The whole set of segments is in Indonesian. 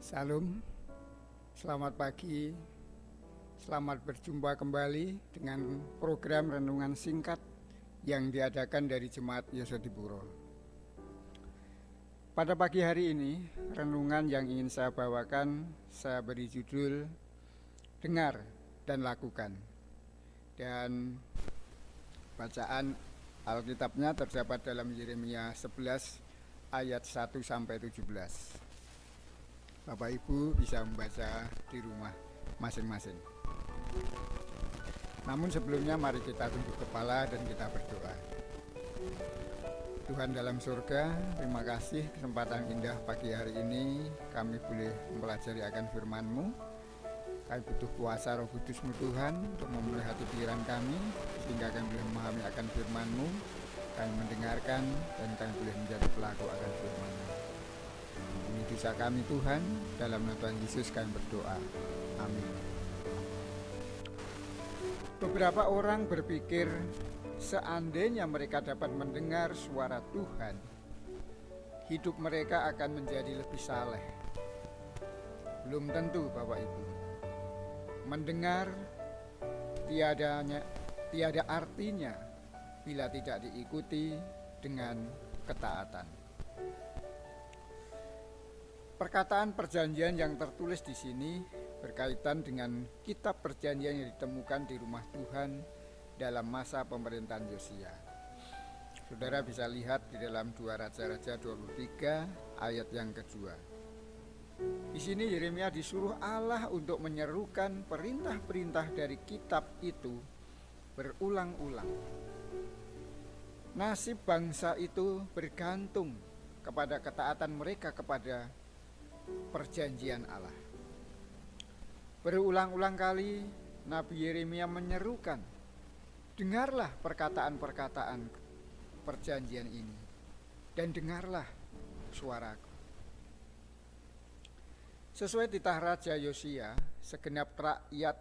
Salam, selamat pagi, selamat berjumpa kembali dengan program renungan singkat yang diadakan dari Jemaat Yosodipuro. Pada pagi hari ini, renungan yang ingin saya bawakan, saya beri judul Dengar dan Lakukan. Dan bacaan Alkitabnya terdapat dalam Yeremia 11 ayat 1-17. Bapak Ibu bisa membaca di rumah masing-masing. Namun sebelumnya mari kita tunduk kepala dan kita berdoa. Tuhan dalam surga, terima kasih kesempatan indah pagi hari ini kami boleh mempelajari akan firman-Mu. Kami butuh kuasa Roh Kudus-Mu Tuhan untuk memenuhi hati pikiran kami, sehingga kami boleh memahami akan firman-Mu, kami mendengarkan dan kami boleh menjadi pelaku akan firman-Mu. Ini dosa kami Tuhan, dalam nama Tuhan Yesus kami berdoa. Amin. Beberapa orang berpikir seandainya mereka dapat mendengar suara Tuhan, hidup mereka akan menjadi lebih saleh. Belum tentu Bapak Ibu. Mendengar tiada artinya bila tidak diikuti dengan ketaatan. Perkataan perjanjian yang tertulis di sini berkaitan dengan kitab perjanjian yang ditemukan di rumah Tuhan dalam masa pemerintahan Yosia. Saudara bisa lihat di dalam 2 Raja-Raja 23 ayat yang kedua. Di sini Yeremia disuruh Allah untuk menyerukan perintah-perintah dari kitab itu berulang-ulang. Nasib bangsa itu bergantung kepada ketaatan mereka kepada perjanjian Allah. Berulang-ulang kali Nabi Yeremia menyerukan, dengarlah perkataan-perkataan perjanjian ini dan dengarlah suaraku. Sesuai titah Raja Yosia, segenap rakyat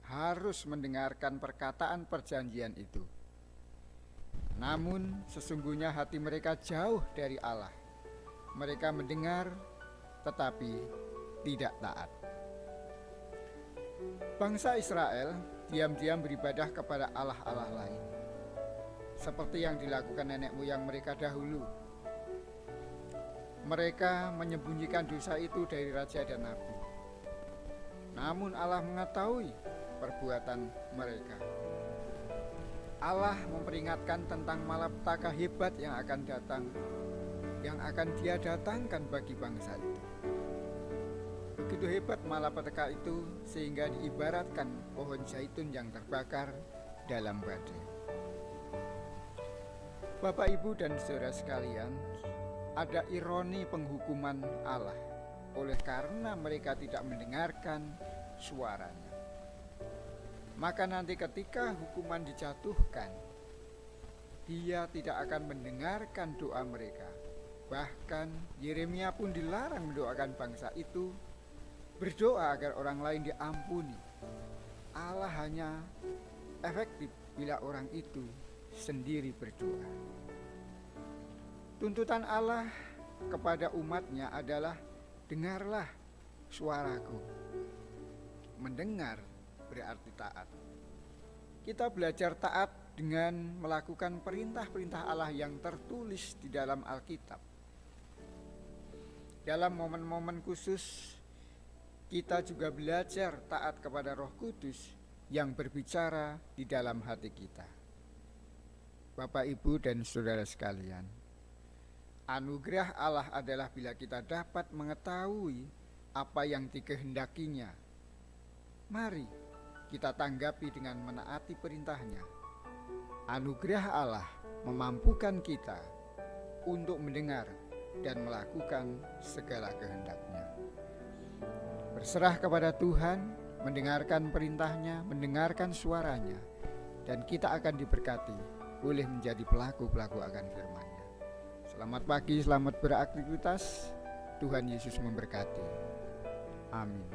harus mendengarkan perkataan perjanjian itu. Namun sesungguhnya hati mereka jauh dari Allah. Mereka mendengar tetapi tidak taat. Bangsa Israel diam-diam beribadah kepada Allah-Allah lain, seperti yang dilakukan nenek moyang mereka dahulu. Mereka menyembunyikan dosa itu dari raja dan nabi. Namun Allah mengetahui perbuatan mereka. Allah memperingatkan tentang malapetaka hebat yang akan datang, yang akan Dia datangkan bagi bangsa itu. Begitu hebat malapetaka itu sehingga diibaratkan pohon zaitun yang terbakar dalam badai. Bapak, Ibu, dan saudara sekalian, ada ironi penghukuman Allah oleh karena mereka tidak mendengarkan suaranya. Maka nanti ketika hukuman dijatuhkan, Dia tidak akan mendengarkan doa mereka. Bahkan Yeremia pun dilarang mendoakan bangsa itu berdoa agar orang lain diampuni. Allah hanya efektif bila orang itu sendiri berdoa. Tuntutan Allah kepada umatnya adalah, dengarlah suaraku. Mendengar berarti taat. Kita belajar taat dengan melakukan perintah-perintah Allah yang tertulis di dalam Alkitab. Dalam momen-momen khusus, kita juga belajar taat kepada Roh Kudus yang berbicara di dalam hati kita. Bapak, Ibu, dan saudara sekalian, anugerah Allah adalah bila kita dapat mengetahui apa yang dikehendakinya. Mari kita tanggapi dengan menaati perintahnya. Anugerah Allah memampukan kita untuk mendengar dan melakukan segala kehendak-Nya. Berserah kepada Tuhan, mendengarkan perintahnya, mendengarkan suaranya, dan kita akan diberkati boleh menjadi pelaku-pelaku akan firman-Nya. Selamat pagi, selamat beraktivitas. Tuhan Yesus memberkati. Amin.